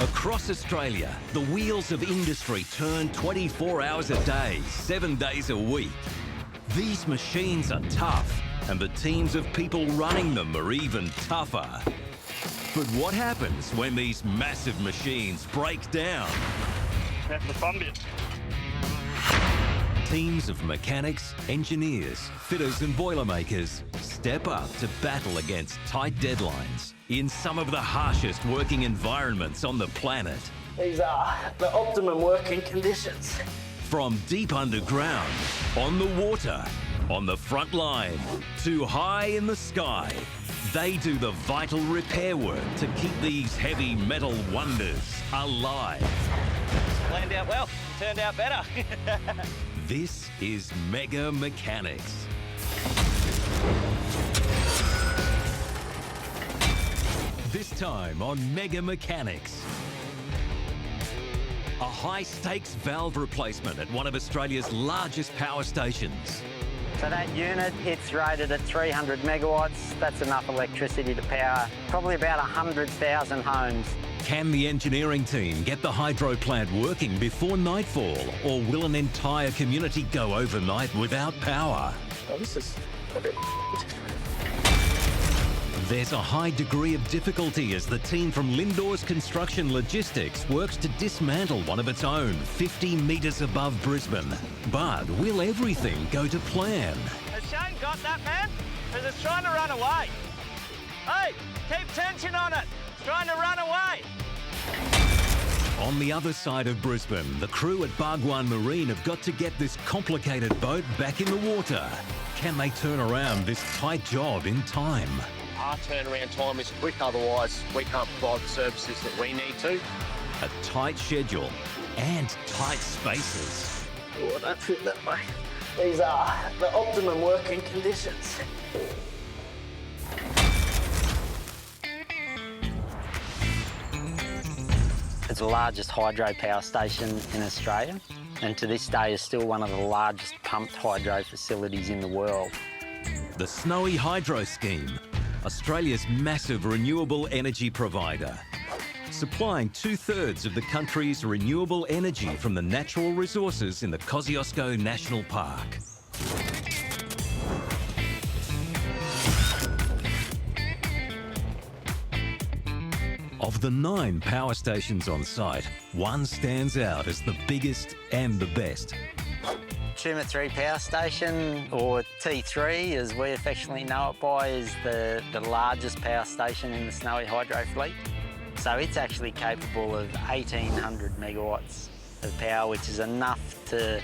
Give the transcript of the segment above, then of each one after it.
Across Australia, the wheels of industry turn 24 hours a day, 7 days a week. These machines are tough, and the teams of people running them are even tougher. But what happens when these massive machines break down? That's the fun bit. Teams of mechanics, engineers, fitters and boilermakers step up to battle against tight deadlines in some of the harshest working environments on the planet. These are the optimum working conditions. From deep underground, on the water, on the front line, to high in the sky, they do the vital repair work to keep these heavy metal wonders alive. Planned out well, turned out better. This is Mega Mechanics. This time on Mega Mechanics. A high-stakes valve replacement at one of Australia's largest power stations. So that unit, it's rated at 300 megawatts. That's enough electricity to power probably about 100,000 homes. Can the engineering team get the hydro plant working before nightfall, or will an entire community go overnight without power? Oh, this is a bit. There's a high degree of difficulty as the team from Lindor's Construction Logistics works to dismantle one of its own 50 metres above Brisbane. But will everything go to plan? Has Shane got that, man? Because it's trying to run away. Hey, keep tension on it. It's trying to run away. On the other side of Brisbane, the crew at Bhagwan Marine have got to get this complicated boat back in the water. Can they turn around this tight job in time? Our turnaround time is quick, otherwise we can't provide the services that we need to. A tight schedule and tight spaces. Oh, don't fit that way. These are the optimum working conditions. It's the largest hydro power station in Australia, and to this day is still one of the largest pumped hydro facilities in the world. The Snowy Hydro Scheme, Australia's massive renewable energy provider, supplying 2/3 of the country's renewable energy from the natural resources in the Kosciuszko National Park. Of the 9 power stations on site, one stands out as the biggest and the best. Tumut 3 Power Station, or T3 as we affectionately know it by, is the largest power station in the Snowy Hydro fleet. So it's actually capable of 1,800 megawatts of power, which is enough to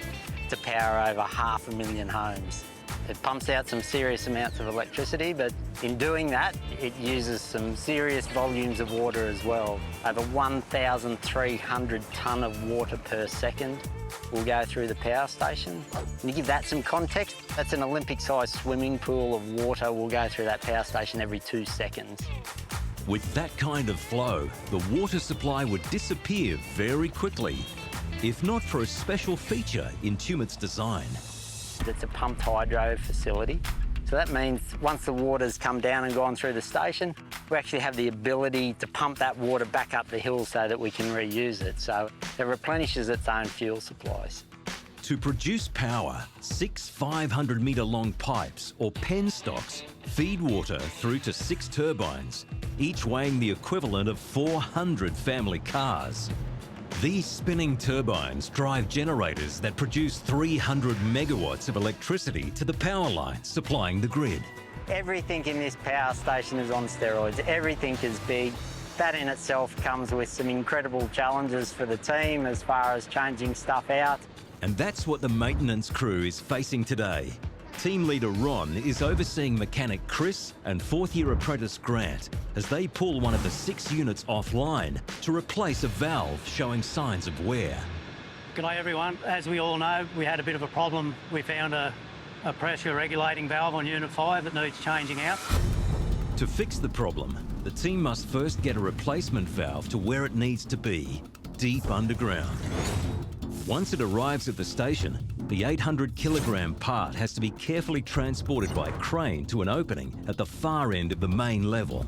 power over 500,000 homes. It pumps out some serious amounts of electricity, but in doing that, it uses some serious volumes of water as well. Over 1,300 tonne of water per second will go through the power station. And to give that some context, that's an Olympic-sized swimming pool of water will go through that power station every 2 seconds. With that kind of flow, the water supply would disappear very quickly, if not for a special feature in Tumut's design. It's a pumped hydro facility. So that means once the water's come down and gone through the station, we actually have the ability to pump that water back up the hill so that we can reuse it. So it replenishes its own fuel supplies. To produce power, 6 500-metre long pipes, or penstocks, feed water through to 6 turbines, each weighing the equivalent of 400 family cars. These spinning turbines drive generators that produce 300 megawatts of electricity to the power lines supplying the grid. Everything in this power station is on steroids. Everything is big. That in itself comes with some incredible challenges for the team as far as changing stuff out. And that's what the maintenance crew is facing today. Team leader Ron is overseeing mechanic Chris and 4th-year apprentice Grant as they pull one of the 6 units offline to replace a valve showing signs of wear. G'day everyone. As we all know, we had a bit of a problem. We found a pressure regulating valve on Unit 5 that needs changing out. To fix the problem, the team must first get a replacement valve to where it needs to be, deep underground. Once it arrives at the station, the 800-kilogram part has to be carefully transported by crane to an opening at the far end of the main level.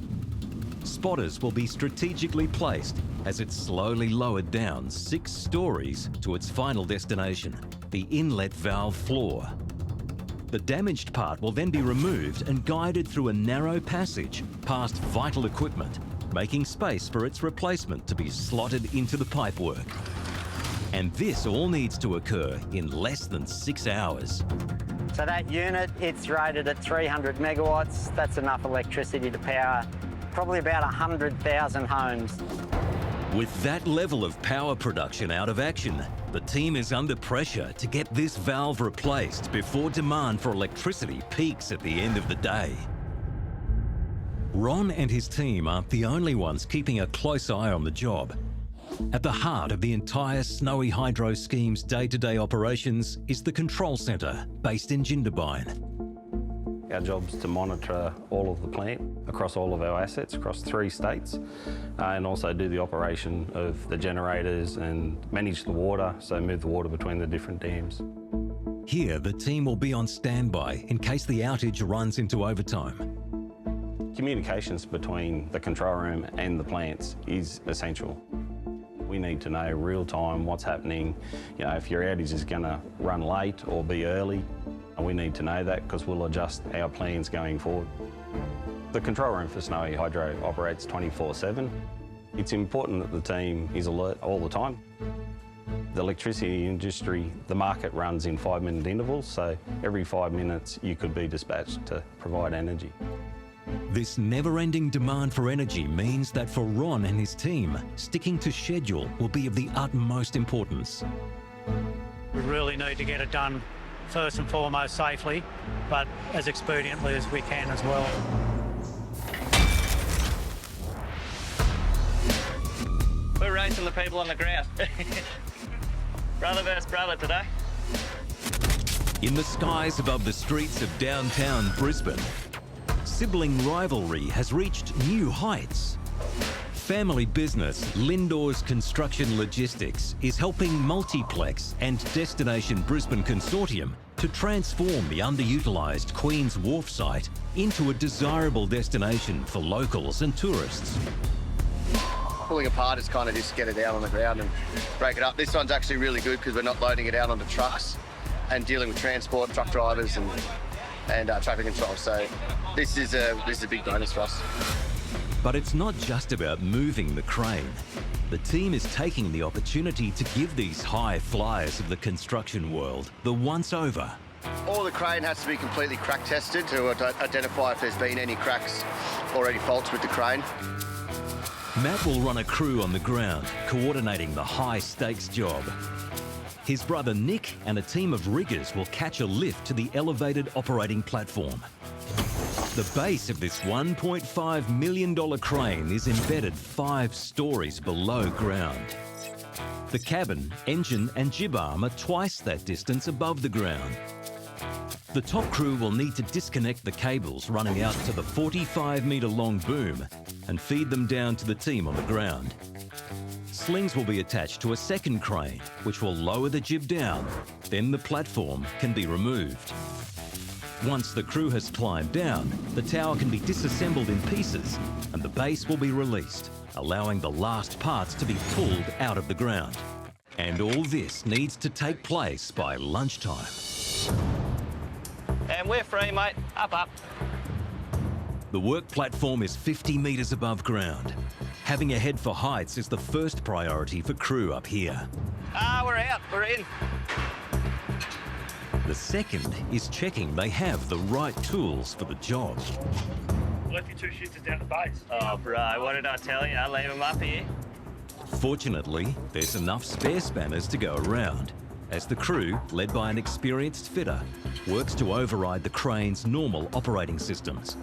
Spotters will be strategically placed as it's slowly lowered down 6 stories to its final destination, the inlet valve floor. The damaged part will then be removed and guided through a narrow passage past vital equipment, making space for its replacement to be slotted into the pipework. And this all needs to occur in less than 6 hours. So that unit, it's rated at 300 megawatts. That's enough electricity to power probably about 100,000 homes. With that level of power production out of action, the team is under pressure to get this valve replaced before demand for electricity peaks at the end of the day. Ron and his team aren't the only ones keeping a close eye on the job. At the heart of the entire Snowy Hydro scheme's day-to-day operations is the control centre based in Jindabyne. Our job's to monitor all of the plant across all of our assets across 3 states and also do the operation of the generators and manage the water, so move the water between the different dams. Here, the team will be on standby in case the outage runs into overtime. Communications between the control room and the plants is essential. We need to know real time what's happening. You know, if your outage is going to run late or be early, we need to know that because we'll adjust our plans going forward. The control room for Snowy Hydro operates 24/7. It's important that the team is alert all the time. The electricity industry, the market runs in 5-minute intervals, so every 5 minutes you could be dispatched to provide energy. This never-ending demand for energy means that for Ron and his team, sticking to schedule will be of the utmost importance. We really need to get it done first and foremost safely, but as expediently as we can as well. We're racing the people on the ground. Brother versus brother today. In the skies above the streets of downtown Brisbane, sibling rivalry has reached new heights. Family business Lindor's Construction Logistics is helping Multiplex and Destination Brisbane Consortium to transform the underutilised Queen's Wharf site into a desirable destination for locals and tourists. Pulling apart is kind of just get it out on the ground and break it up. This one's actually really good because we're not loading it out onto trucks and dealing with transport, truck drivers and traffic control. So this is a big bonus for us. But it's not just about moving the crane. The team is taking the opportunity to give these high flyers of the construction world the once-over. All the crane has to be completely crack tested to identify if there's been any cracks or any faults with the crane. Matt will run a crew on the ground, coordinating the high-stakes job. His brother Nick and a team of riggers will catch a lift to the elevated operating platform. The base of this $1.5 million crane is embedded 5 stories below ground. The cabin, engine and jib arm are twice that distance above the ground. The top crew will need to disconnect the cables running out to the 45-metre long boom and feed them down to the team on the ground. Slings will be attached to a second crane, which will lower the jib down. Then the platform can be removed. Once the crew has climbed down, the tower can be disassembled in pieces and the base will be released, allowing the last parts to be pulled out of the ground. And all this needs to take place by lunchtime. And we're free, mate. Up, up. The work platform is 50 metres above ground. Having a head for heights is the first priority for crew up here. We're out. We're in. The second is checking they have the right tools for the job. Left your 2 shooters down the base. Oh, bro, what did I tell you? I'll leave them up here. Fortunately, there's enough spare spanners to go around, as the crew, led by an experienced fitter, works to override the crane's normal operating systems.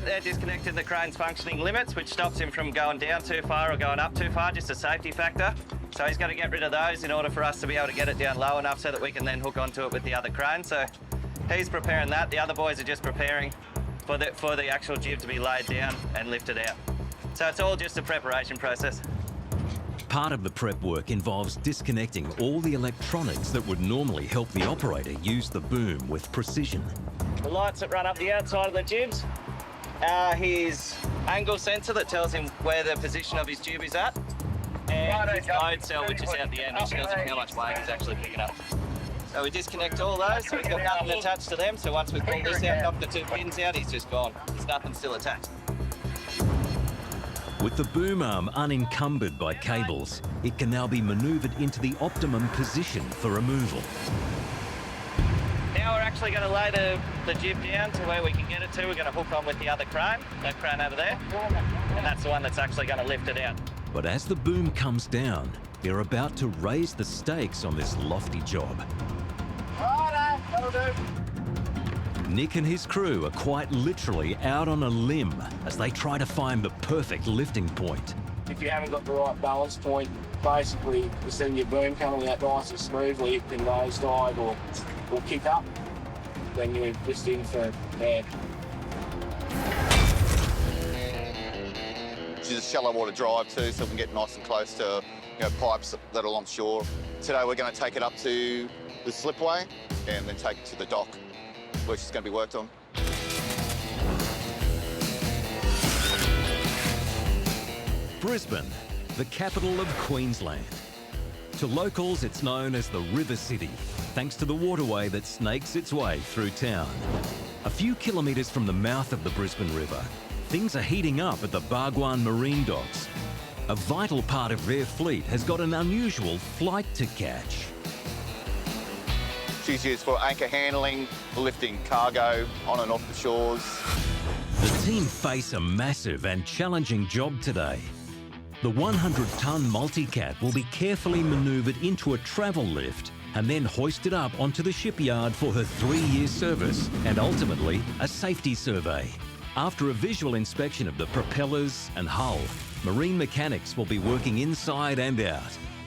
They're disconnecting the crane's functioning limits, which stops him from going down too far or going up too far, just a safety factor. So he's got to get rid of those in order for us to be able to get it down low enough so that we can then hook onto it with the other crane. So he's preparing that. The other boys are just preparing for the actual jib to be laid down and lifted out. So it's all just a preparation process. Part of the prep work involves disconnecting all the electronics that would normally help the operator use the boom with precision. The lights that run up the outside of the jibs, his angle sensor that tells him where the position of his jib is at, and his load cell, which is out the end, which tells him how much weight he's actually picking up. So we disconnect all those, so he's got nothing attached to them, so once we pull this out, knock the 2 pins out, he's just gone. There's nothing still attached. With the boom arm unencumbered by cables, it can now be manoeuvred into the optimum position for removal. Now we're actually going to lay the jib down to where we can get it to. We're going to hook on with the other crane, that crane over there, and that's the one that's actually going to lift it out. But as the boom comes down, they're about to raise the stakes on this lofty job. Righto, that'll do. Nick and his crew are quite literally out on a limb as they try to find the perfect lifting point. If you haven't got the right balance point, basically, instead of your boom coming out nice and smoothly, it can nosedive or kick up, then you're just in for bad. This is a shallow water drive too, so we can get nice and close to pipes that are along shore. Today we're going to take it up to the slipway and then take it to the dock, which is going to be worked on. Brisbane, the capital of Queensland. To locals, it's known as the River City, thanks to the waterway that snakes its way through town. A few kilometres from the mouth of the Brisbane River, things are heating up at the Bhagwan Marine Docks. A vital part of their fleet has got an unusual flight to catch. She's used for anchor handling, lifting cargo on and off the shores. The team face a massive and challenging job today. The 100-ton multicat will be carefully manoeuvred into a travel lift and then hoisted up onto the shipyard for her 3-year service and ultimately a safety survey. After a visual inspection of the propellers and hull, marine mechanics will be working inside and out,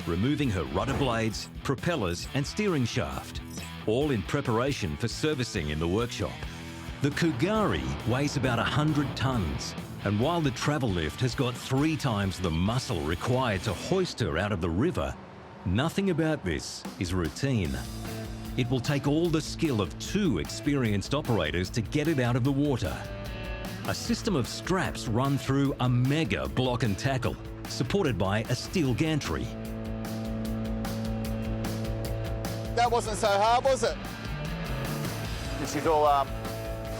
removing her rudder blades, propellers and steering shaft, all in preparation for servicing in the workshop. The Kugari weighs about 100 tons, and while the travel lift has got 3 times the muscle required to hoist her out of the river, nothing about this is routine. It will take all the skill of 2 experienced operators to get it out of the water. A system of straps run through a mega block and tackle, supported by a steel gantry. That wasn't so hard, was it? This is all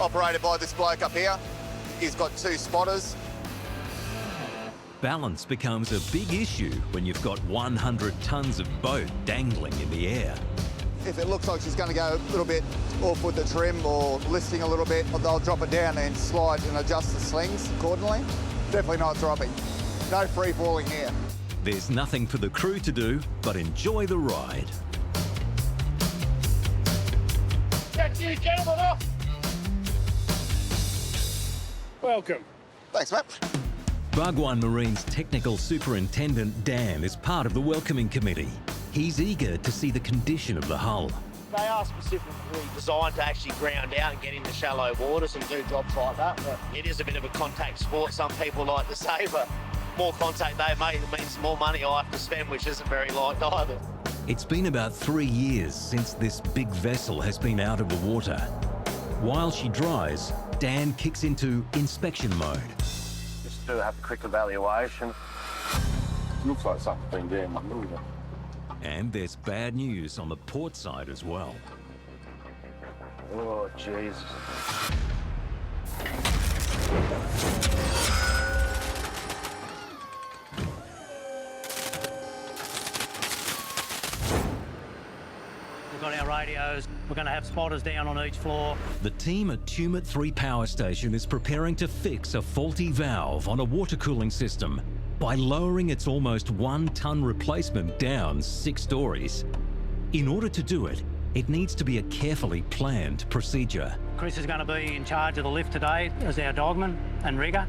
operated by this bloke up here. He's got 2 spotters. Balance becomes a big issue when you've got 100 tons of boat dangling in the air. If it looks like she's going to go a little bit off with the trim or listing a little bit, they'll drop it down and slide and adjust the slings accordingly. Definitely not dropping. No free falling here. There's nothing for the crew to do but enjoy the ride. Get you gentlemen off! Welcome. Thanks, Matt. Bhagwan Marine's technical superintendent Dan is part of the welcoming committee. He's eager to see the condition of the hull. They are specifically designed to actually ground out and get into shallow waters and do jobs like that. But it is a bit of a contact sport, some people like to say, but more contact they make means more money I have to spend, which isn't very liked either. It's been about 3 years since this big vessel has been out of the water. While she dries, Dan kicks into inspection mode. Just to have a quick evaluation. Looks like something's been doing my movement. And there's bad news on the port side as well. Oh, Jesus. We've got our radios. We're going to have spotters down on each floor. The team at Tumut 3 Power Station is preparing to fix a faulty valve on a water cooling system by lowering its almost 1-ton replacement down 6 stories. In order to do it, it needs to be a carefully planned procedure. Chris is going to be in charge of the lift today as our dogman and rigger.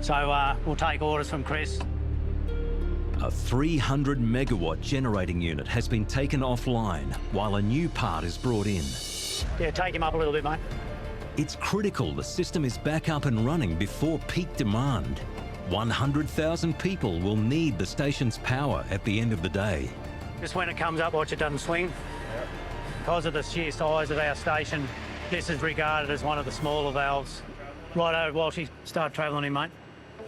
So we'll take orders from Chris. A 300 megawatt generating unit has been taken offline while a new part is brought in. Yeah, take him up a little bit, mate. It's critical the system is back up and running before peak demand. 100,000 people will need the station's power at the end of the day. Just when it comes up, watch it doesn't swing. Because of the sheer size of our station, this is regarded as one of the smaller valves. Righto, while she started travelling in, mate.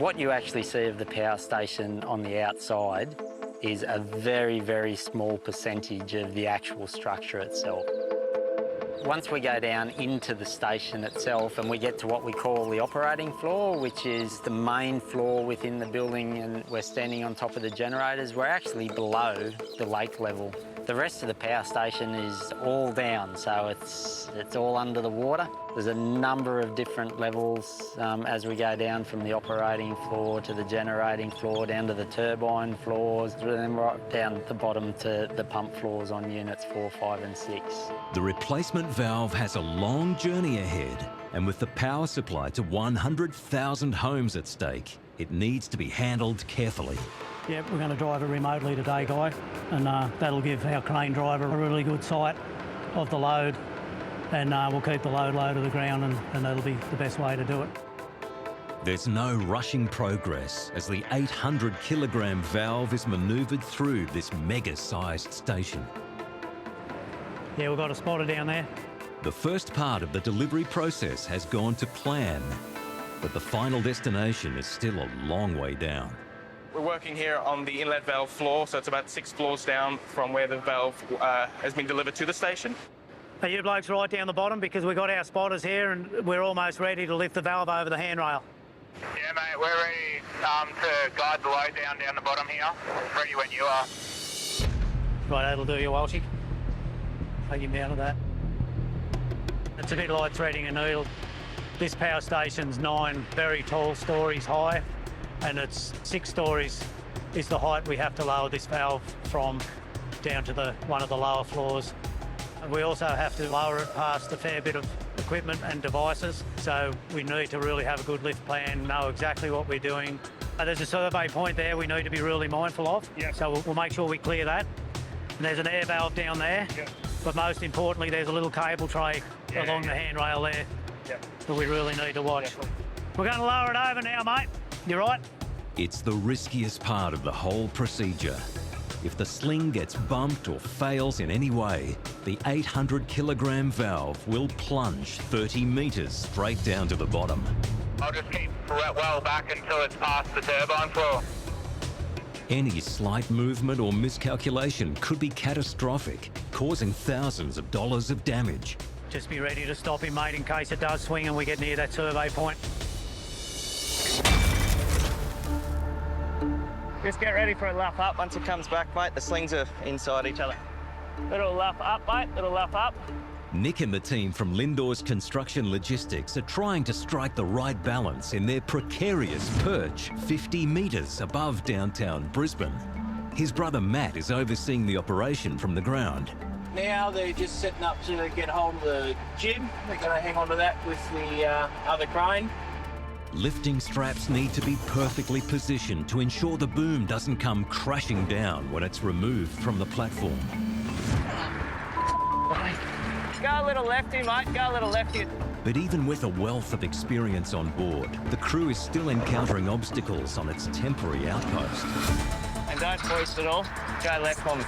What you actually see of the power station on the outside is a very, very small percentage of the actual structure itself. Once we go down into the station itself and we get to what we call the operating floor, which is the main floor within the building, and we're standing on top of the generators, we're actually below the lake level. The rest of the power station is all down, so it's all under the water. There's a number of different levels as we go down from the operating floor to the generating floor, down to the turbine floors, and then right down at the bottom to the pump floors on units 4, 5 and 6. The replacement valve has a long journey ahead, and with the power supply to 100,000 homes at stake, it needs to be handled carefully. Yeah, we're going to drive it remotely today, Guy, and that'll give our crane driver a really good sight of the load, and we'll keep the load low to the ground, and that'll be the best way to do it. There's no rushing progress as the 800-kilogram valve is manoeuvred through this mega-sized station. Yeah, we've got a spotter down there. The first part of the delivery process has gone to plan, but the final destination is still a long way down. We're working here on the inlet valve floor, so it's about 6 floors down from where the valve has been delivered to the station. Are you blokes right down the bottom? Because we've got our spotters here and we're almost ready to lift the valve over the handrail. Yeah, mate, we're ready to guide the load down the bottom here. Ready when you are. Right, that'll do you, Walshy. Take him down to that. It's a bit like threading a needle. This power station's 9 very tall stories high, and it's 6 stories is the height we have to lower this valve from down to one of the lower floors. And we also have to lower it past a fair bit of equipment and devices, so we need to really have a good lift plan, know exactly what we're doing. There's a survey point there we need to be really mindful of, so we'll make sure we clear that. And there's an air valve down there, but most importantly there's a little cable tray along the handrail there that we really need to watch. We're going to lower it over now, mate. You right? It's the riskiest part of the whole procedure. If the sling gets bumped or fails in any way, the 800-kilogram valve will plunge 30 metres straight down to the bottom. I'll just keep well back until it's past the turbine floor. Any slight movement or miscalculation could be catastrophic, causing thousands of dollars of damage. Just be ready to stop him, mate, in case it does swing and we get near that survey point. Just get ready for a lap up. Once it comes back, mate, the slings are inside each other. Little lap up, mate, little lap up. Nick and the team from Lindor's Construction Logistics are trying to strike the right balance in their precarious perch 50 metres above downtown Brisbane. His brother Matt is overseeing the operation from the ground. Now they're just setting up to get hold of the jib. They're going to hang on to that with the other crane. Lifting straps need to be perfectly positioned to ensure the boom doesn't come crashing down when it's removed from the platform. Go a little lefty, mate, go a little lefty. But even with a wealth of experience on board, the crew is still encountering obstacles on its temporary outpost. And don't hoist at all, go left on me.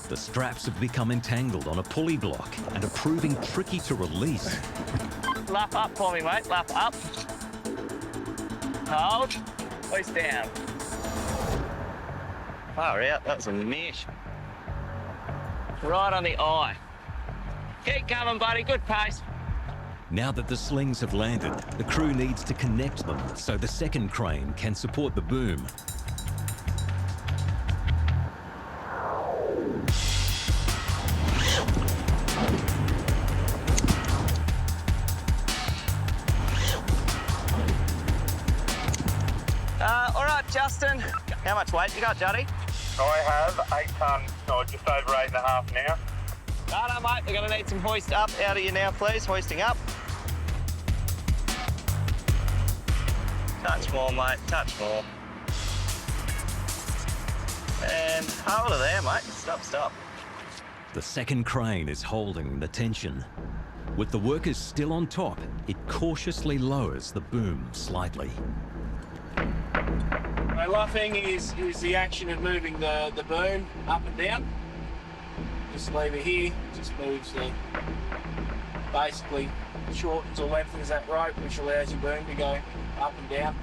The straps have become entangled on a pulley block and are proving tricky to release. Lap up for me, mate, lap up. Hold, hoist down. Far out, that was a mish. Right on the eye. Keep coming, buddy, good pace. Now that the slings have landed, the crew needs to connect them so the second crane can support the boom. All right, Justin. How much weight you got, Juddy? I have 8 tonne, or just over 8.5 now. No, mate, we're going to need some hoist up out of you now, please. Hoisting up. Touch more, mate, touch more. And hold it there, mate. Stop. The second crane is holding the tension. With the workers still on top, it cautiously lowers the boom slightly. Luffing is the action of moving the boom up and down. This lever here just moves basically shortens or lengthens that rope, which allows your boom to go up and down.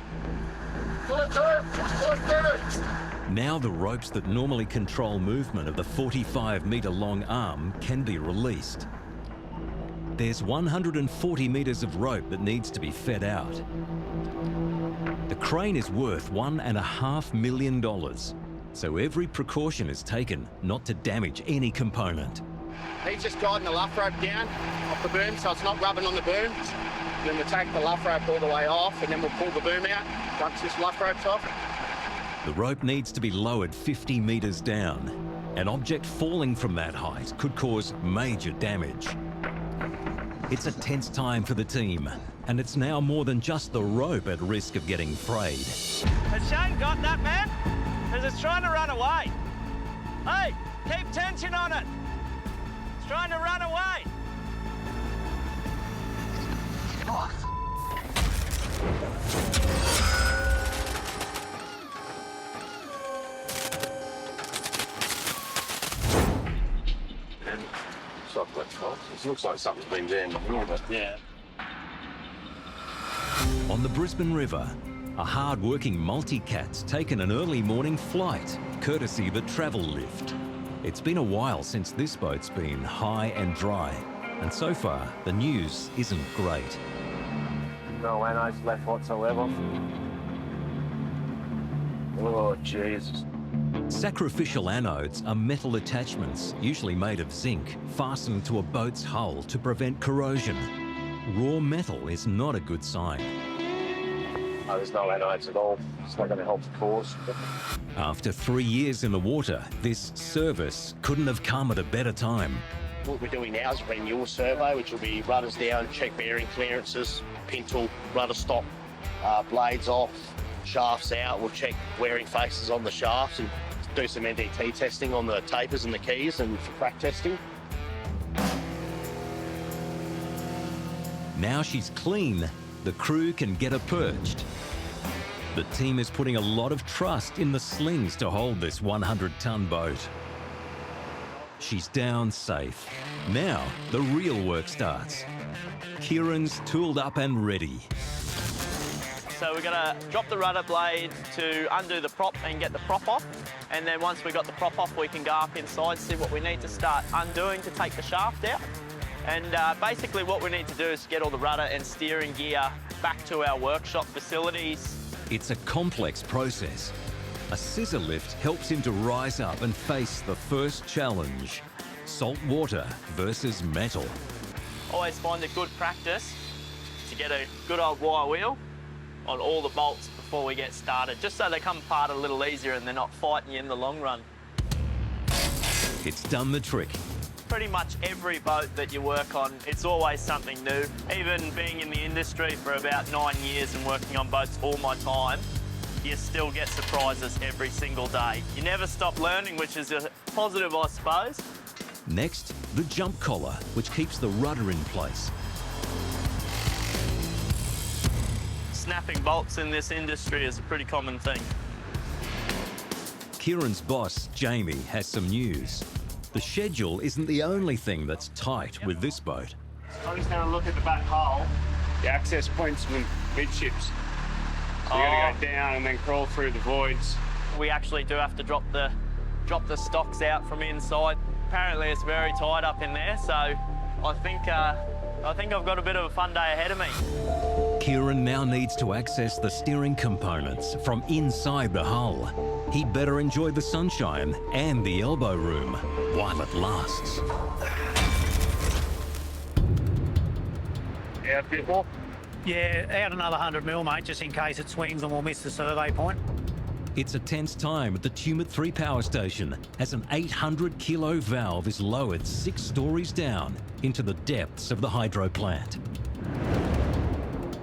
Now the ropes that normally control movement of the 45-metre-long arm can be released. There's 140 metres of rope that needs to be fed out. The crane is worth $1.5 million, so every precaution is taken not to damage any component. He's just guiding the luff rope down off the boom so it's not rubbing on the boom. Then we'll take the luff rope all the way off and then we'll pull the boom out once this luff rope's off. The rope needs to be lowered 50 metres down. An object falling from that height could cause major damage. It's a tense time for the team, and it's now more than just the rope at risk of getting frayed. Has Shane got that, man? Because it's trying to run away. Hey, keep tension on it. It's trying to run away. It looks like something's been there in the middle, but yeah. On the Brisbane River, a hard-working multi-cat's taken an early morning flight, courtesy the travel lift. It's been a while since this boat's been high and dry, and so far the news isn't great. No anodes left whatsoever. Oh, Jesus. Sacrificial anodes are metal attachments, usually made of zinc, fastened to a boat's hull to prevent corrosion. Raw metal is not a good sign. Oh, there's no anodes at all. It's not going to help the cause. After 3 years in the water, this service couldn't have come at a better time. What we're doing now is a renewal survey, which will be rudders down, check bearing clearances, pintle, rudder stop, blades off, shafts out. We'll check wearing faces on the shafts and do some NDT testing on the tapers and the keys and for crack testing. Now she's clean, the crew can get her perched. The team is putting a lot of trust in the slings to hold this 100-ton boat. She's down safe. Now the real work starts. Kieran's tooled up and ready. So we're gonna drop the rudder blade to undo the prop and get the prop off. And then once we've got the prop off, we can go up inside, see what we need to start undoing to take the shaft out. And basically what we need to do is get all the rudder and steering gear back to our workshop facilities. It's a complex process. A scissor lift helps him to rise up and face the first challenge. Salt water versus metal. Always find it good practice to get a good old wire wheel on all the bolts before we get started, just so they come apart a little easier and they're not fighting you in the long run. It's done the trick. Pretty much every boat that you work on, it's always something new. Even being in the industry for about 9 years and working on boats all my time, you still get surprises every single day. You never stop learning, which is a positive, I suppose. Next, the jump collar, which keeps the rudder in place. Snapping bolts in this industry is a pretty common thing. Kieran's boss, Jamie, has some news. The schedule isn't the only thing that's tight with this boat. I'm just going to look at the back hull. The access points from midships. So you got to go down and then crawl through the voids. We actually do have to drop the stocks out from inside. Apparently it's very tight up in there, so I think I've got a bit of a fun day ahead of me. Kieran now needs to access the steering components from inside the hull. He'd better enjoy the sunshine and the elbow room while it lasts. Yeah, a bit more. Yeah, out another 100 mil, mate, just in case it swings and we'll miss the survey point. It's a tense time at the Tumut 3 power station as an 800-kilo valve is lowered 6 stories down into the depths of the hydro plant.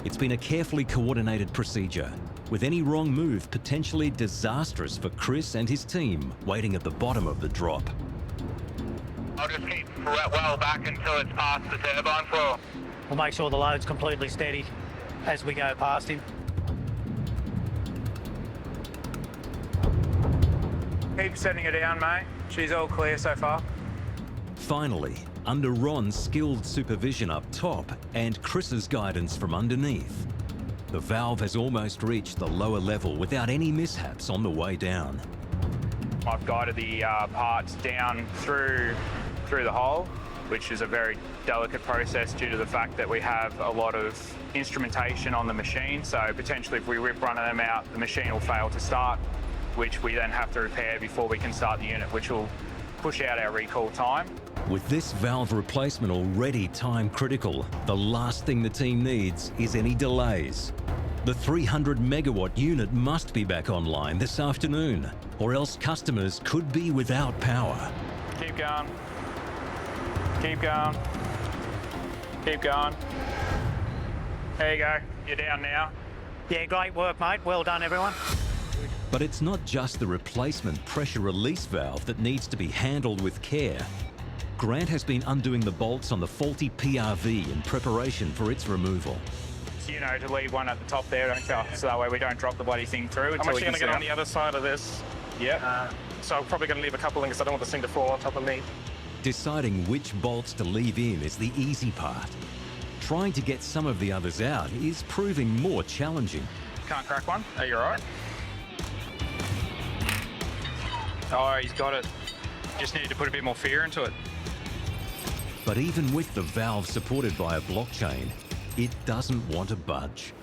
It's been a carefully coordinated procedure, with any wrong move potentially disastrous for Chris and his team waiting at the bottom of the drop. I'll just keep well back until it's past the turbine floor. We'll make sure the load's completely steady as we go past him. Keep setting her down, mate. She's all clear so far. Finally, under Ron's skilled supervision up top and Chris's guidance from underneath, The valve has almost reached the lower level without any mishaps on the way down. I've guided the parts down through the hole, which is a very delicate process due to the fact that we have a lot of instrumentation on the machine. So potentially if we rip one of them out, the machine will fail to start, which we then have to repair before we can start the unit, which will push out our recall time. With this valve replacement already time critical, the last thing the team needs is any delays. The 300 megawatt unit must be back online this afternoon, or else customers could be without power. Keep going. Keep going. Keep going. There you go. You're down now. Yeah, great work, mate. Well done, everyone. But it's not just the replacement pressure release valve that needs to be handled with care. Grant has been undoing the bolts on the faulty PRV in preparation for its removal. You know, to leave one at the top there, so that way we don't drop the bloody thing through. I'm actually going to get on the other side of this. Yep. So I'm probably going to leave a couple in because I don't want this thing to fall on top of me. Deciding which bolts to leave in is the easy part. Trying to get some of the others out is proving more challenging. Can't crack one? Are you all right? Oh, he's got it. Just needed to put a bit more fear into it. But even with the valve supported by a blockchain, it doesn't want to budge.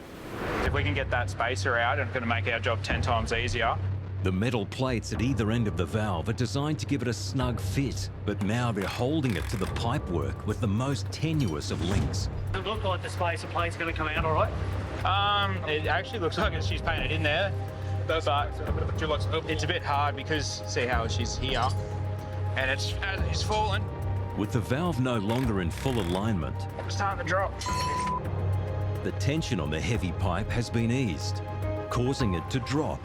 If we can get that spacer out, it's going to make our job 10 times easier. The metal plates at either end of the valve are designed to give it a snug fit, but now they're holding it to the pipework with the most tenuous of links. It looks like the spacer plate's going to come out all right. It actually looks like she's painted in there. But it's a bit hard because see how she's here, and it's fallen. With the valve no longer in full alignment, It's starting to drop. the tension on the heavy pipe has been eased, causing it to drop.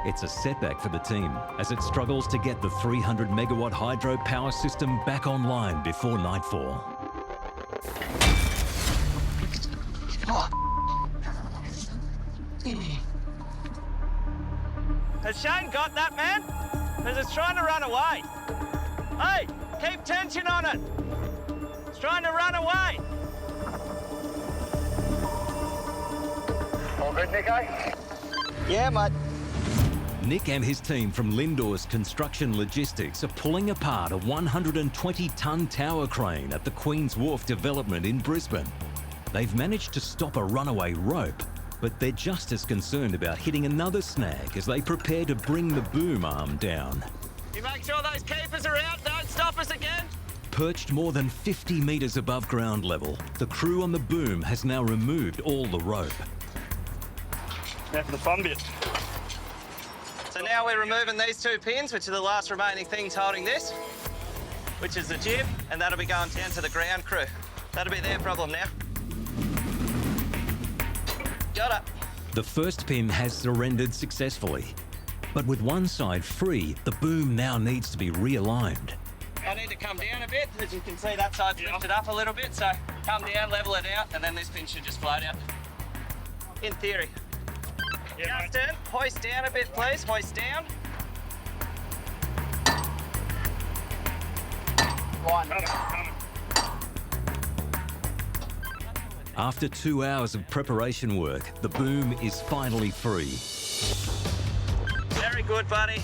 It's a setback for the team as it struggles to get the 300 megawatt hydro power system back online before nightfall. Has Shane got that, man? Because it's trying to run away. Hey, keep tension on it. It's trying to run away. All good, Nico? Yeah, mate. Nick and his team from Lindor's Construction Logistics are pulling apart a 120-ton tower crane at the Queen's Wharf development in Brisbane. They've managed to stop a runaway rope, but they're just as concerned about hitting another snag as they prepare to bring the boom arm down. You make sure those keepers are out. Don't stop us again. Perched more than 50 metres above ground level, the crew on the boom has now removed all the rope. Now for the fun bit. So now we're removing these two pins, which are the last remaining things holding this, which is the jib, and that'll be going down to the ground crew. That'll be their problem now. Got it. The first pin has surrendered successfully, but with one side free, the boom now needs to be realigned. I need to come down a bit. As you can see, that side's lifted up a little bit, so come down, level it out, and then this pin should just float out. In theory. Yeah, Justin, hoist down a bit, please. Hoist down. After 2 hours of preparation work, the boom is finally free. Very good, buddy.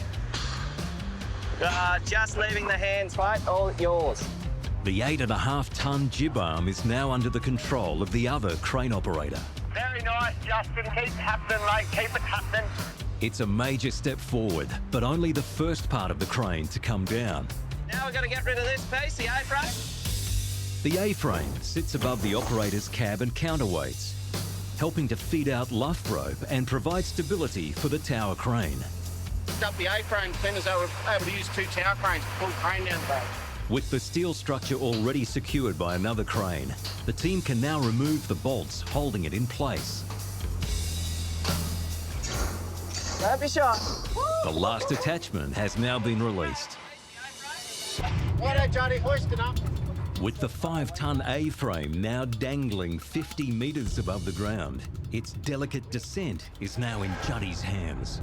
Just leaving the hands, mate. All yours. The 8.5-ton jib arm is now under the control of the other crane operator. Very nice, Justin. Keep happening, mate. Keep it happening. It's a major step forward, but only the first part of the crane to come down. Now we've got to get rid of this piece, the A-frame. The A-frame sits above the operator's cab and counterweights, helping to feed out luff rope and provide stability for the tower crane. Up the A-frame then as they were able to use two tower cranes to pull the crane down the back. With the steel structure already secured by another crane, the team can now remove the bolts holding it in place. Don't be shy. The last attachment has now been released. Righto, Johnny, hoist it up. With the 5-ton A-frame now dangling 50 metres above the ground, its delicate descent is now in Juddy's hands.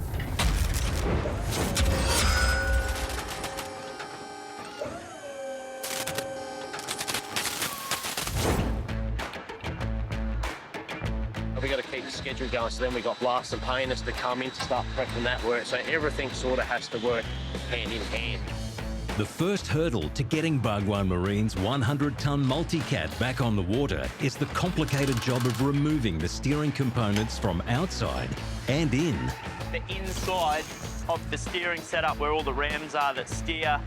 schedule going. So then we got blast and painters to come in to start prepping that work. So everything sort of has to work hand in hand. The first hurdle to getting Bhagwan Marine's 100-ton multicat back on the water is the complicated job of removing the steering components from outside and in. The inside of the steering setup where all the rams are that steer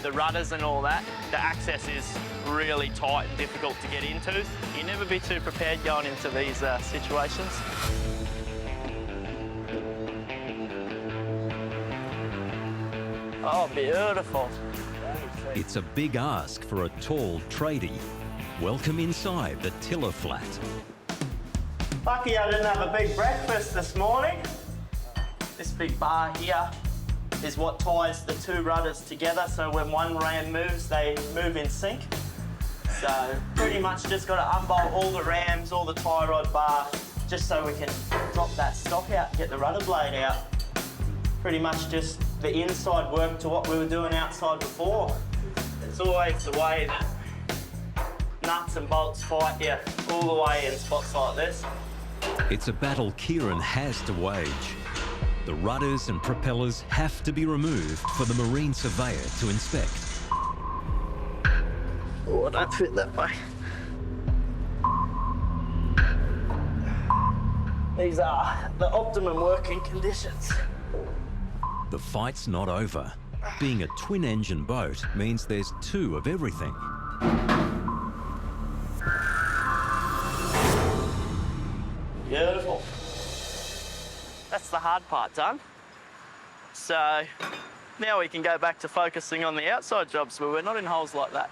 the rudders and all that, the access is really tight and difficult to get into. You never be too prepared going into these situations. Oh, beautiful. It's a big ask for a tall tradie. Welcome inside the tiller flat. Lucky I didn't have a big breakfast this morning. This big bar here is what ties the two rudders together, so when one ram moves, they move in sync. So pretty much just got to unbolt all the rams, all the tie rod bar, just so we can drop that stock out and get the rudder blade out. Pretty much just the inside work to what we were doing outside before. It's always the way that nuts and bolts fight you all the way in spots like this. It's a battle Kieran has to wage. The rudders and propellers have to be removed for the marine surveyor to inspect. Oh, don't fit that way. These are the optimum working conditions. The fight's not over. Being a twin-engine boat means there's two of everything. Beautiful. That's the hard part done. So now we can go back to focusing on the outside jobs where we're not in holes like that.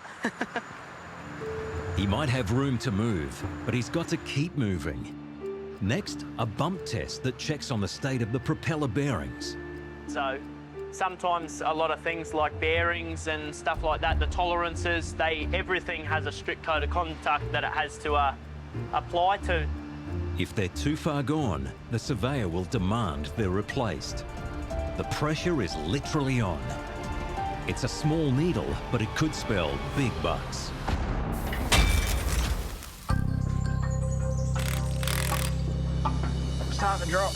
He might have room to move, but he's got to keep moving. Next, a bump test that checks on the state of the propeller bearings. So sometimes a lot of things like bearings and stuff like that, the tolerances, everything has a strict code of conduct that it has to apply to. If they're too far gone, the surveyor will demand they're replaced. The pressure is literally on. It's a small needle, but it could spell big bucks. Starting to drop.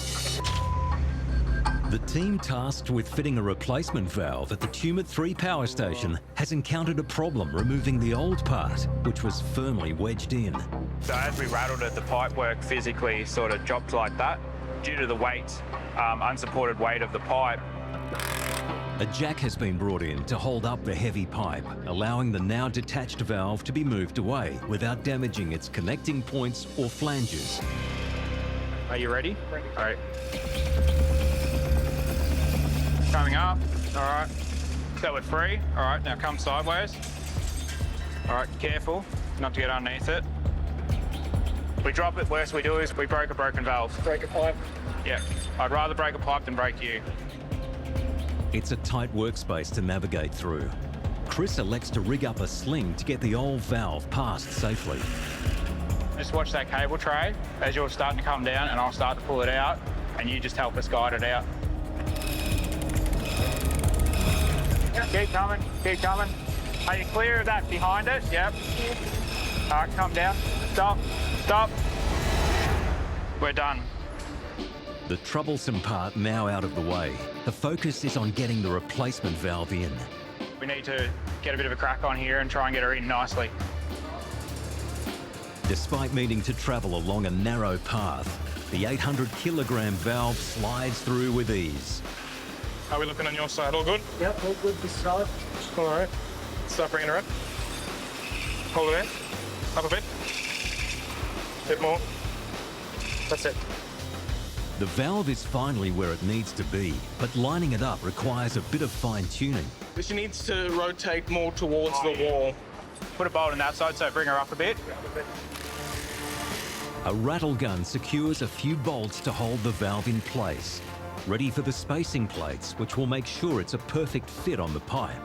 The team tasked with fitting a replacement valve at the Tumut 3 power station has encountered a problem removing the old part, which was firmly wedged in. So as we rattled it, the pipework physically sort of dropped like that due to the weight, unsupported weight of the pipe. A jack has been brought in to hold up the heavy pipe, allowing the now detached valve to be moved away without damaging its connecting points or flanges. Are you ready? All right. Coming up. All right. So we're free. All right, now come sideways. All right, careful not to get underneath it. We drop it, worst we do is we broke a broken valve. Break a pipe. Yeah, I'd rather break a pipe than break you. It's a tight workspace to navigate through. Chris elects to rig up a sling to get the old valve past safely. Just watch that cable tray as you're starting to come down, and I'll start to pull it out, and you just help us guide it out. Keep coming, keep coming. Are you clear of that behind it? Yep. All right, come down. Stop, stop. We're done. The troublesome part now out of the way, the focus is on getting the replacement valve in. We need to get a bit of a crack on here and try and get her in nicely. Despite needing to travel along a narrow path, the 800-kilogram valve slides through with ease. Are we looking on your side? All good? Yep, all good this side. All right. Start bringing her in. Hold it in. Up a bit. Bit more. That's it. The valve is finally where it needs to be, but lining it up requires a bit of fine-tuning. She needs to rotate more towards the wall. Put a bolt on that side, so bring her up a bit. A rattle gun secures a few bolts to hold the valve in place, ready for the spacing plates, which will make sure it's a perfect fit on the pipe.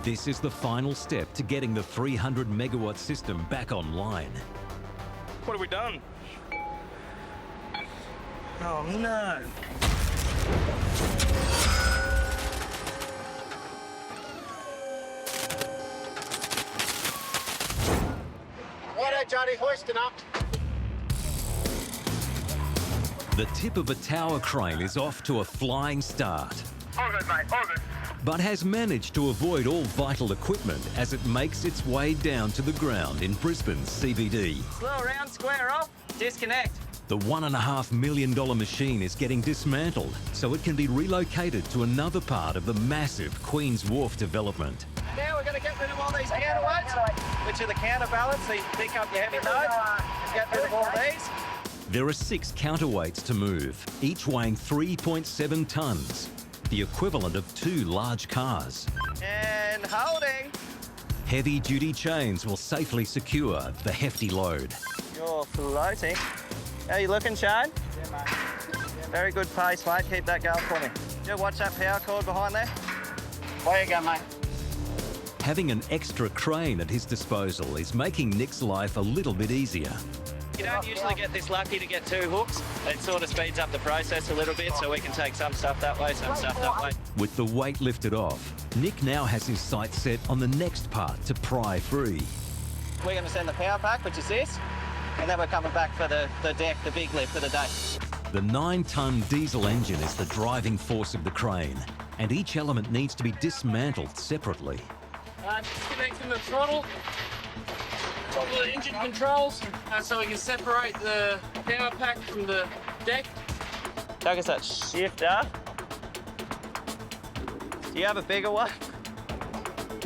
This is the final step to getting the 300-megawatt system back online. What have we done? Oh no. Righto, Johnny, hoisting up. The tip of a tower crane is off to a flying start, All good, mate, all good. but has managed to avoid all vital equipment as it makes its way down to the ground in Brisbane's CBD. Slow around, square off, disconnect. The $1.5 million machine is getting dismantled so it can be relocated to another part of the massive Queen's Wharf development. Now we're going to get rid of all these counterweights, which are the counterbalance, so you can pick up your heavy loads. Get rid of all these. There are 6 counterweights to move, each weighing 3.7 tonnes, the equivalent of 2 large cars. And holding. Heavy-duty chains will safely secure the hefty load. You're floating. How you looking, Shane? Yeah, mate. Very good pace, mate. Keep that going for me. You watch that power cord behind there? There you go, mate. Having an extra crane at his disposal is making Nick's life a little bit easier. You don't usually get this lucky to get 2 hooks. It sort of speeds up the process a little bit so we can take some stuff that way, some stuff that way. With the weight lifted off, Nick now has his sights set on the next part to pry free. We're going to send the power pack, which is this, and then we're coming back for the deck, the big lift for the day. The 9-tonne diesel engine is the driving force of the crane, and each element needs to be dismantled separately. Disconnecting the throttle, all the engine controls, so we can separate the power pack from the deck. Focus that shifter. Do you have a bigger one?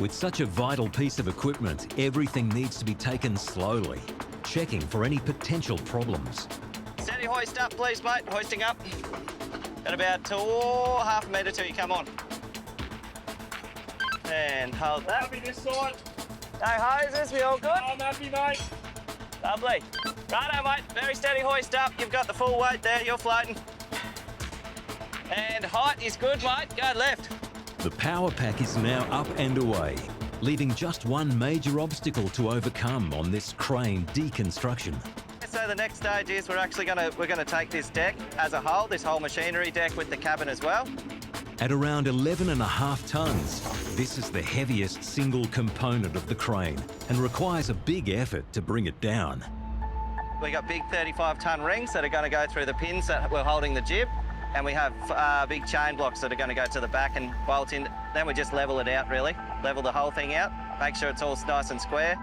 With such a vital piece of equipment, everything needs to be taken slowly, checking for any potential problems. Steady hoist up, please, mate. Hoisting up. At about half a metre till you come on. And hold that. Happy this side. No hoses, we all good? I'm happy, mate. Lovely. Righto, mate. Very steady hoist up. You've got the full weight there. You're floating. And height is good, mate. Go left. The power pack is now up and away, leaving just one major obstacle to overcome on this crane deconstruction. So the next stage is we're going to take this deck as a whole, this whole machinery deck with the cabin as well. At around 11.5 tonnes, this is the heaviest single component of the crane and requires a big effort to bring it down. We got big 35-tonne rings that are going to go through the pins that we're holding the jib, and we have big chain blocks that are going to go to the back and bolt in. Then we just level it out, really. Level the whole thing out, make sure it's all nice and square.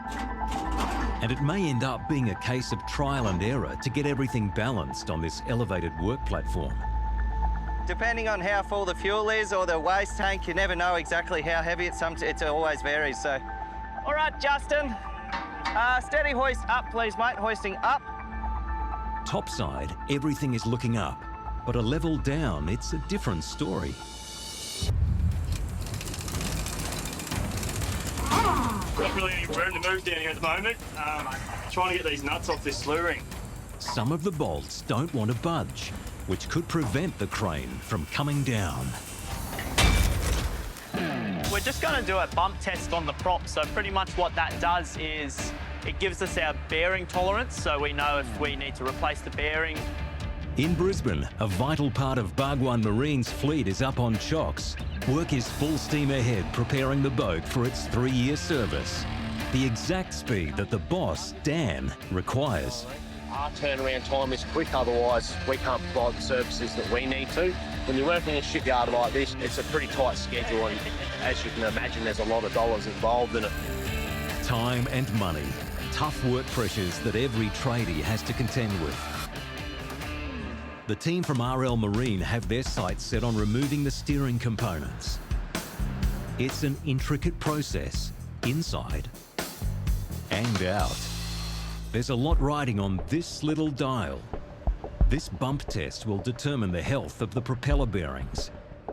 And it may end up being a case of trial and error to get everything balanced on this elevated work platform. Depending on how full the fuel is or the waste tank, you never know exactly how heavy it always varies. So, all right, Justin, steady hoist up, please, mate. Hoisting up. Topside, everything is looking up, but a level down, it's a different story. Not really any room to move down here at the moment. Trying to get these nuts off this slew ring. Some of the bolts don't want to budge, which could prevent the crane from coming down. We're just going to do a bump test on the prop. So pretty much what that does is it gives us our bearing tolerance, so we know if we need to replace the bearing. In Brisbane, a vital part of Bhagwan Marine's fleet is up on chocks. Work is full steam ahead preparing the boat for its 3-year service. The exact speed that the boss, Dan, requires. Our turnaround time is quick, otherwise we can't provide the services that we need to. When you're working in a shipyard like this, it's a pretty tight schedule, and as you can imagine, there's a lot of dollars involved in it. Time and money, tough work pressures that every tradie has to contend with. The team from RL Marine have their sights set on removing the steering components. It's an intricate process, inside and out. There's a lot riding on this little dial. This bump test will determine the health of the propeller bearings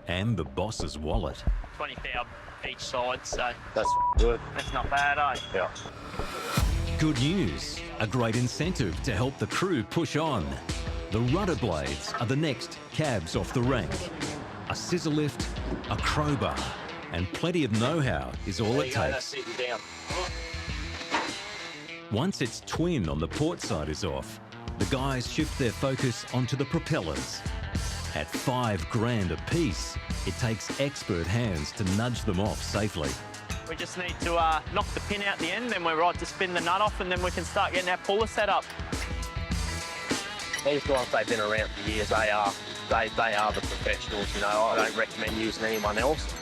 and the boss's wallet. 20,000 each side, so That's good. that's not bad, eh? Yeah. Good news, a great incentive to help the crew push on. The rudder blades are the next cabs off the rank. A scissor lift, a crowbar, and plenty of know-how is all it takes. Sitting down. Once its twin on the port side is off, the guys shift their focus onto the propellers. At $5,000 a piece, it takes expert hands to nudge them off safely. We just need to knock the pin out the end, then we're right to spin the nut off, and then we can start getting our puller set up. These guys, they've been around for years. They are the professionals, you know. I don't recommend using anyone else.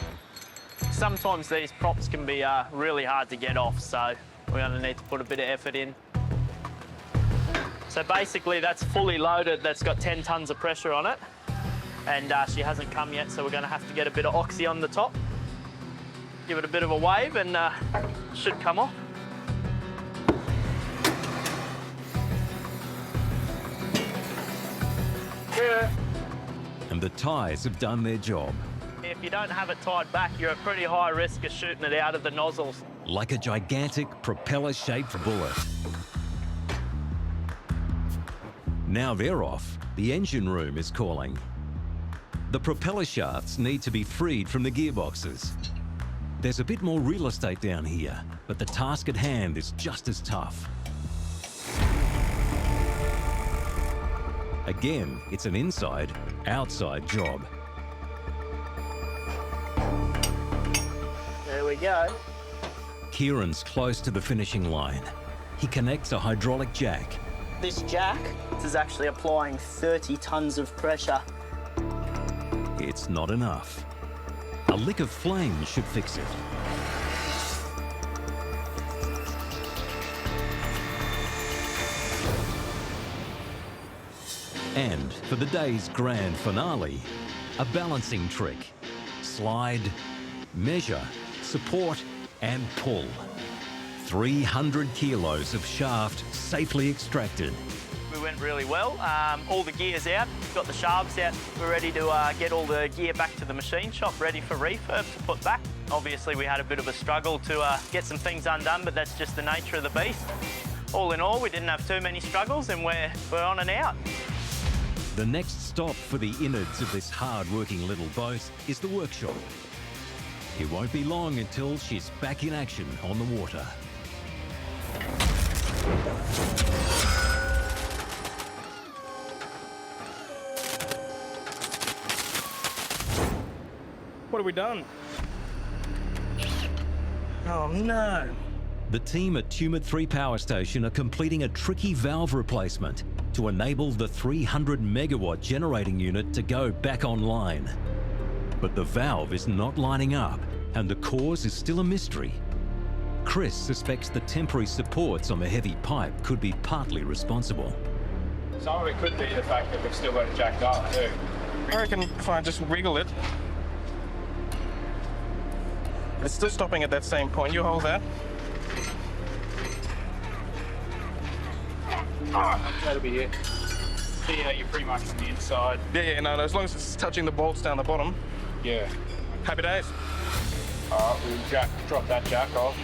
Sometimes these props can be really hard to get off, so we're going to need to put a bit of effort in. So basically that's fully loaded, that's got 10 tonnes of pressure on it, and she hasn't come yet, so we're going to have to get a bit of oxy on the top, give it a bit of a wave, and should come off. Yeah. And the tyres have done their job. If you don't have it tied back, you're at pretty high risk of shooting it out of the nozzles. Like a gigantic propeller-shaped bullet. Now they're off, the engine room is calling. The propeller shafts need to be freed from the gearboxes. There's a bit more real estate down here, but the task at hand is just as tough. Again, it's an inside-outside job. There we go. Kieran's close to the finishing line. He connects a hydraulic jack. This jack is actually applying 30 tonnes of pressure. It's not enough. A lick of flame should fix it. And for the day's grand finale, a balancing trick. Slide, measure, support, and pull. 300 kilos of shaft safely extracted. We went really well. All the gear's out, got the shafts out. We're ready to get all the gear back to the machine shop, ready for refurb to put back. Obviously, we had a bit of a struggle to get some things undone, but that's just the nature of the beast. All in all, we didn't have too many struggles, and we're on and out. The next stop for the innards of this hard-working little boat is the workshop. It won't be long until she's back in action on the water. What have we done? Oh no. The team at Tumut 3 Power Station are completing a tricky valve replacement to enable the 300 megawatt generating unit to go back online. But the valve is not lining up, and the cause is still a mystery. Chris suspects the temporary supports on the heavy pipe could be partly responsible. Some of it could be the fact that we've still got it jacked up too. I reckon if I just wriggle it, it's still stopping at that same point. You hold that. That'll be it. Yeah, you're pretty much on the inside. Yeah, no, as long as it's touching the bolts down the bottom. Yeah. Happy days. Alright, we'll drop that jack off.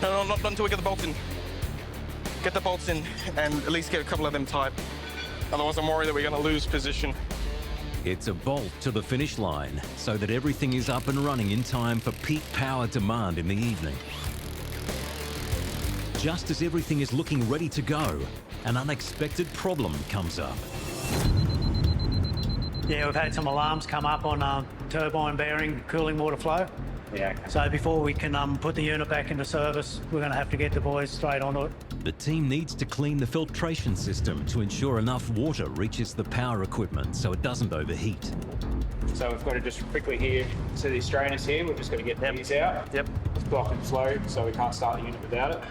No, not until we get the bolts in. Get the bolts in and at least get a couple of them tight. Otherwise, I'm worried that we're going to lose position. It's a bolt to the finish line so that everything is up and running in time for peak power demand in the evening. Just as everything is looking ready to go, an unexpected problem comes up. Yeah, we've had some alarms come up on turbine bearing, cooling water flow. Yeah. So before we can put the unit back into service, we're going to have to get the boys straight onto it. The team needs to clean the filtration system to ensure enough water reaches the power equipment so it doesn't overheat. So we've got to just quickly here to these strainers here, we've just got to get these out. Yep. It's blocking flow, so we can't start the unit without it.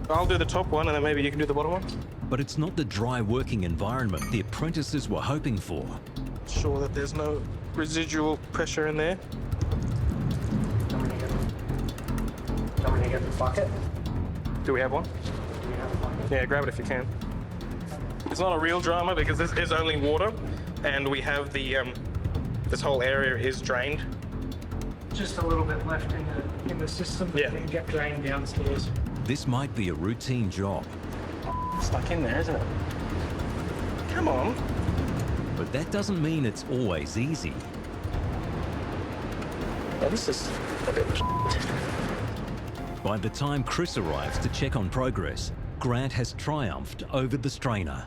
I'll do the top one and then maybe you can do the bottom one. But it's not the dry working environment the apprentices were hoping for. Sure that there's no residual pressure in there. Coming to get the bucket. Do we have one? Yeah, grab it if you can. It's not a real drama because this is only water and we have the, this whole area is drained. Just a little bit left in the system, but Yeah. then get drained downstairs. This might be a routine job, Stuck in there, isn't it? Come on. but that doesn't mean it's always easy. Oh, this is a bit By the time Chris arrives to check on progress, Grant has triumphed over the strainer.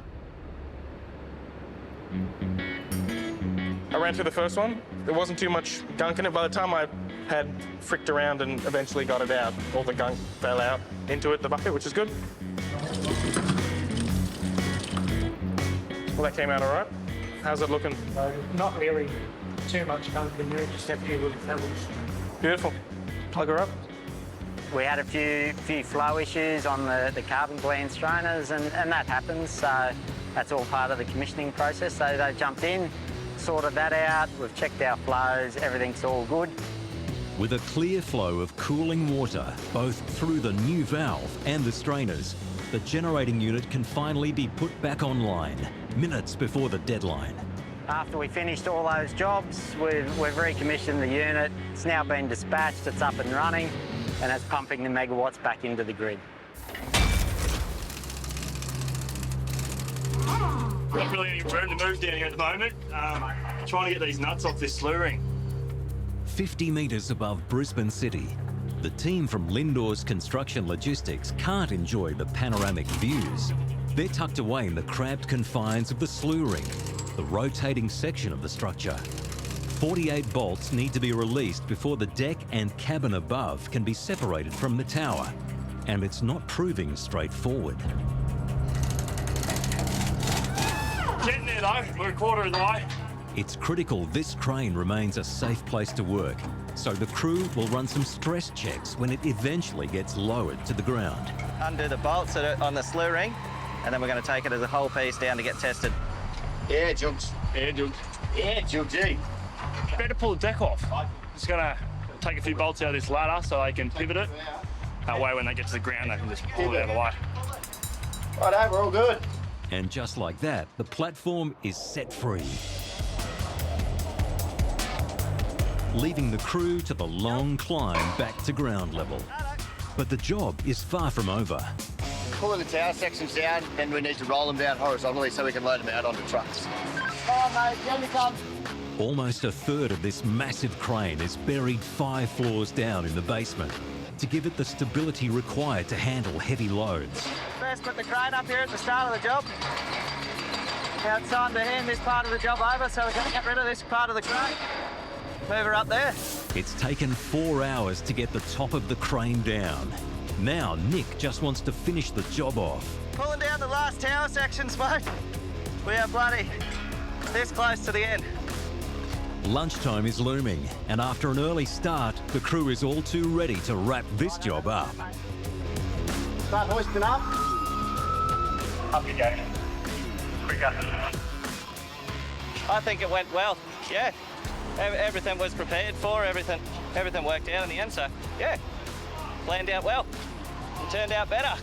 I ran through the first one. There wasn't too much gunk in it. By the time I had fricked around and eventually got it out, all the gunk fell out into it, the bucket, which is good. Well, that came out all right. How's it looking? Not really too much continuity, just a few little pebbles. Beautiful. Plug her up. We had a few flow issues on the carbon blend strainers, and that happens, so that's all part of the commissioning process. So they jumped in, sorted that out, we've checked our flows, everything's all good. With a clear flow of cooling water, both through the new valve and the strainers, the generating unit can finally be put back online, minutes before the deadline. After we finished all those jobs, we've recommissioned the unit. It's now been dispatched, it's up and running, and it's pumping the megawatts back into the grid. Not really any room to move down here at the moment. Trying to get these nuts off this slew ring. 50 metres above Brisbane City, the team from Lindor's Construction Logistics can't enjoy the panoramic views. They're tucked away in the cramped confines of the slew ring, the rotating section of the structure. 48 bolts need to be released before the deck and cabin above can be separated from the tower, and it's not proving straightforward. Getting there though, we're a quarter of the way. It's critical this crane remains a safe place to work, so the crew will run some stress checks when it eventually gets lowered to the ground. Undo the bolts on the slew ring, and then we're going to take it as a whole piece down to get tested. Yeah, Jugs. Yeah, Jugs. Yeah, Jugsy. Better pull the deck off. Just gonna take a few bolts out of this ladder so they can pivot it. That way when they get to the ground they can just pull it out of the way. Righto, we're all good. And just like that, the platform is set free, leaving the crew to the long climb back to ground level. But the job is far from over. Pulling the tower sections down, then we need to roll them down horizontally so we can load them out onto trucks. Oh, mate, here we come. Almost a third of this massive crane is buried 5 floors down in the basement to give it the stability required to handle heavy loads. First put the crane up here at the start of the job. Now it's time to hand this part of the job over, so we're going to get rid of this part of the crane. Move her up there. It's taken 4 hours to get the top of the crane down. Now Nick just wants to finish the job off. Pulling down the last tower sections, mate. We are bloody this close to the end. Lunchtime is looming, and after an early start, the crew is all too ready to wrap this job up. Start hoisting up. Up you go. Quicker. I think it went well, yeah. Everything was prepared for, everything worked out in the end, so yeah, planned out well. It turned out better.